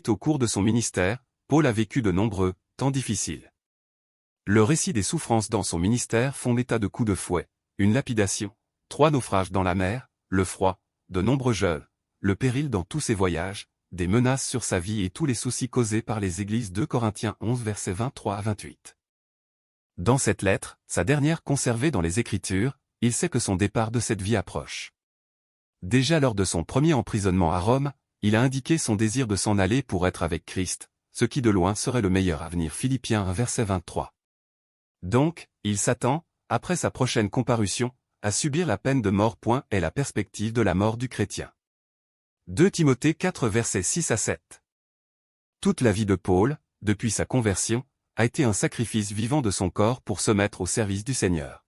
Au cours de son ministère, Paul a vécu de nombreux temps difficiles. Le récit des souffrances dans son ministère font état de coups de fouet, une lapidation, 3 naufrages dans la mer, le froid, de nombreux jeûnes, le péril dans tous ses voyages, des menaces sur sa vie et tous les soucis causés par les églises. 2 Corinthiens 11 versets 23 à 28. Dans cette lettre, sa dernière conservée dans les Écritures, il sait que son départ de cette vie approche. Déjà lors de son premier emprisonnement à Rome, il a indiqué son désir de s'en aller pour être avec Christ, ce qui de loin serait le meilleur avenir. Philippiens 1 verset 23. Donc, il s'attend, après sa prochaine comparution, à subir la peine de mort. Est la perspective de la mort du chrétien. 2 Timothée 4 versets 6 à 7. Toute la vie de Paul, depuis sa conversion, a été un sacrifice vivant de son corps pour se mettre au service du Seigneur.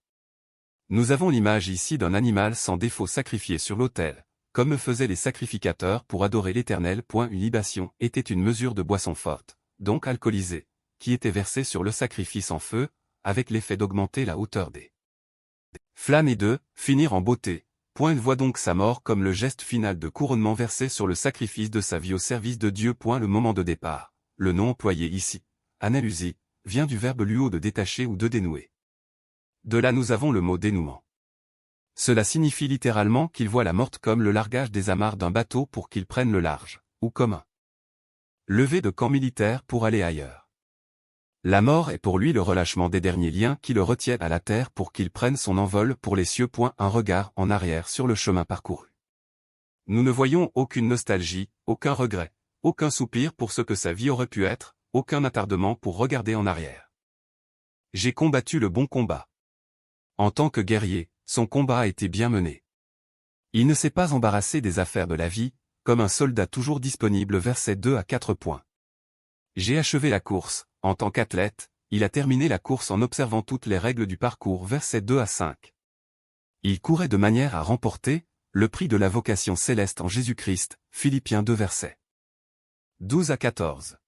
Nous avons l'image ici d'un animal sans défaut sacrifié sur l'autel, comme le faisaient les sacrificateurs pour adorer l'Éternel. Une libation était une mesure de boisson forte, donc alcoolisée, qui était versée sur le sacrifice en feu, avec l'effet d'augmenter la hauteur des flammes et de finir en beauté. Il voit donc sa mort comme le geste final de couronnement versé sur le sacrifice de sa vie au service de Dieu. Le moment de départ, le nom employé ici, analusie, vient du verbe luo de détacher ou de dénouer. De là nous avons le mot dénouement. Cela signifie littéralement qu'il voit la morte comme le largage des amarres d'un bateau pour qu'il prenne le large, ou comme un lever de camp militaire pour aller ailleurs. La mort est pour lui le relâchement des derniers liens qui le retiennent à la terre pour qu'il prenne son envol pour les cieux. Un regard en arrière sur le chemin parcouru. Nous ne voyons aucune nostalgie, aucun regret, aucun soupir pour ce que sa vie aurait pu être, aucun attardement pour regarder en arrière. J'ai combattu le bon combat. En tant que guerrier, son combat a été bien mené. Il ne s'est pas embarrassé des affaires de la vie, comme un soldat toujours disponible. Versets 2 à 4. J'ai achevé la course, en tant qu'athlète, il a terminé la course en observant toutes les règles du parcours. Versets 2 à 5. Il courait de manière à remporter le prix de la vocation céleste en Jésus-Christ. Philippiens 2 versets 12 à 14.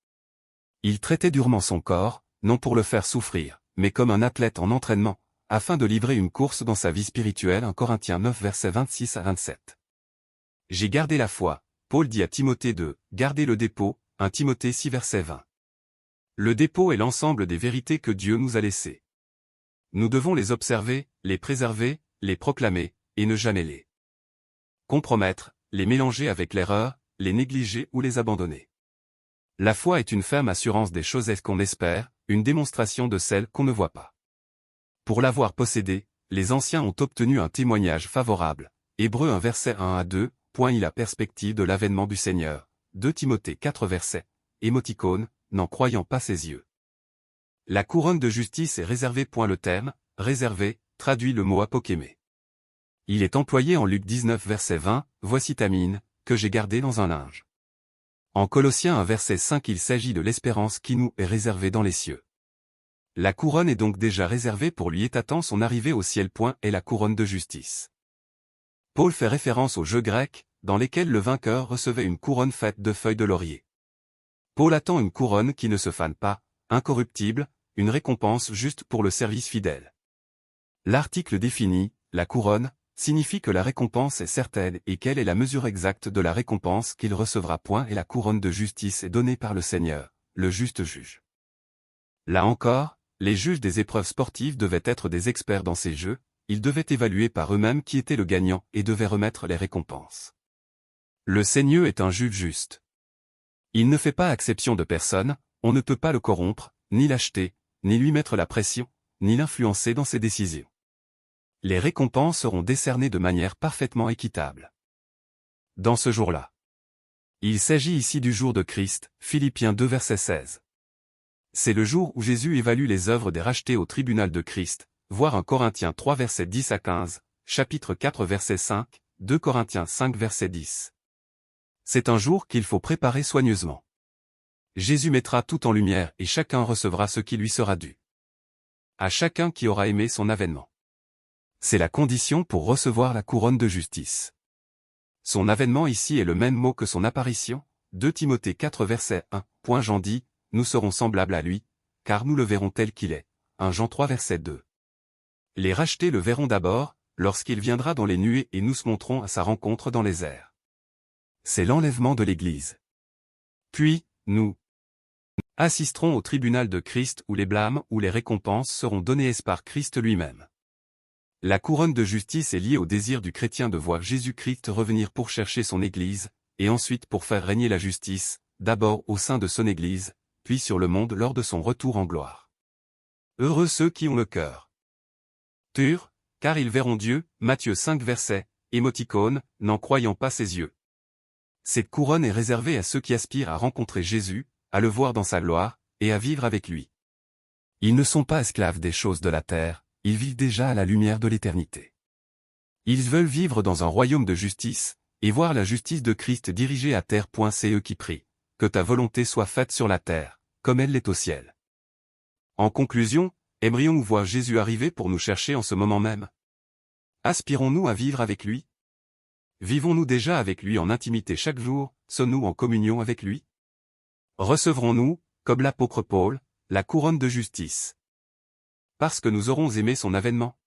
Il traitait durement son corps, non pour le faire souffrir, mais comme un athlète en entraînement, afin de livrer une course dans sa vie spirituelle. 1 Corinthiens 9 versets 26 à 27. J'ai gardé la foi, Paul dit à Timothée de garder le dépôt. 1 Timothée 6 verset 20. Le dépôt est l'ensemble des vérités que Dieu nous a laissées. Nous devons les observer, les préserver, les proclamer, et ne jamais les compromettre, les mélanger avec l'erreur, les négliger ou les abandonner. La foi est une ferme assurance des choses qu'on espère, une démonstration de celles qu'on ne voit pas. Pour l'avoir possédée, les anciens ont obtenu un témoignage favorable. Hébreux 1 verset 1 à 2. Il a perspective de l'avènement du Seigneur. 2 Timothée 4 versets. Émoticône, n'en croyant pas ses yeux. La couronne de justice est réservée. Le terme, réservé, traduit le mot apokémé. Il est employé en Luc 19 verset 20, voici ta mine, que j'ai gardée dans un linge. En Colossiens 1 verset 5 il s'agit de l'espérance qui nous est réservée dans les cieux. La couronne est donc déjà réservée pour lui et attend son arrivée au ciel. Est la couronne de justice. Paul fait référence aux jeux grecs, dans lesquels le vainqueur recevait une couronne faite de feuilles de laurier. Paul attend une couronne qui ne se fane pas, incorruptible, une récompense juste pour le service fidèle. L'article défini, la couronne, signifie que la récompense est certaine et quelle est la mesure exacte de la récompense qu'il recevra. Et la couronne de justice est donnée par le Seigneur, le juste juge. Là encore, les juges des épreuves sportives devaient être des experts dans ces jeux, ils devaient évaluer par eux-mêmes qui était le gagnant et devaient remettre les récompenses. Le Seigneur est un juge juste. Il ne fait pas exception de personne, on ne peut pas le corrompre, ni l'acheter, ni lui mettre la pression, ni l'influencer dans ses décisions. Les récompenses seront décernées de manière parfaitement équitable. Dans ce jour-là. Il s'agit ici du jour de Christ, Philippiens 2 verset 16. C'est le jour où Jésus évalue les œuvres des rachetés au tribunal de Christ, voir 1 Corinthiens 3 verset 10 à 15, chapitre 4 verset 5, 2 Corinthiens 5 verset 10. C'est un jour qu'il faut préparer soigneusement. Jésus mettra tout en lumière et chacun recevra ce qui lui sera dû. À chacun qui aura aimé son avènement. C'est la condition pour recevoir la couronne de justice. Son avènement ici est le même mot que son apparition, 2 Timothée 4 verset 1. Jean dit, nous serons semblables à lui, car nous le verrons tel qu'il est, 1 Jean 3 verset 2. Les rachetés le verront d'abord, lorsqu'il viendra dans les nuées et nous se monterons à sa rencontre dans les airs. C'est l'enlèvement de l'Église. Puis, nous assisterons au tribunal de Christ où les blâmes ou les récompenses seront données par Christ lui-même. La couronne de justice est liée au désir du chrétien de voir Jésus-Christ revenir pour chercher son Église, et ensuite pour faire régner la justice, d'abord au sein de son Église, puis sur le monde lors de son retour en gloire. Heureux ceux qui ont le cœur pur, car ils verront Dieu, Matthieu 5 verset, émoticône, n'en croyant pas ses yeux. Cette couronne est réservée à ceux qui aspirent à rencontrer Jésus, à le voir dans sa gloire, et à vivre avec lui. Ils ne sont pas esclaves des choses de la terre, ils vivent déjà à la lumière de l'éternité. Ils veulent vivre dans un royaume de justice, et voir la justice de Christ dirigée à terre. C'est eux qui prient, que ta volonté soit faite sur la terre, comme elle l'est au ciel. En conclusion, aimerions-nous voir Jésus arriver pour nous chercher en ce moment même? Aspirons-nous à vivre avec lui? Vivons-nous déjà avec lui en intimité chaque jour, sommes-nous en communion avec lui? Recevrons-nous, comme l'apôtre Paul, la couronne de justice? Parce que nous aurons aimé son avènement.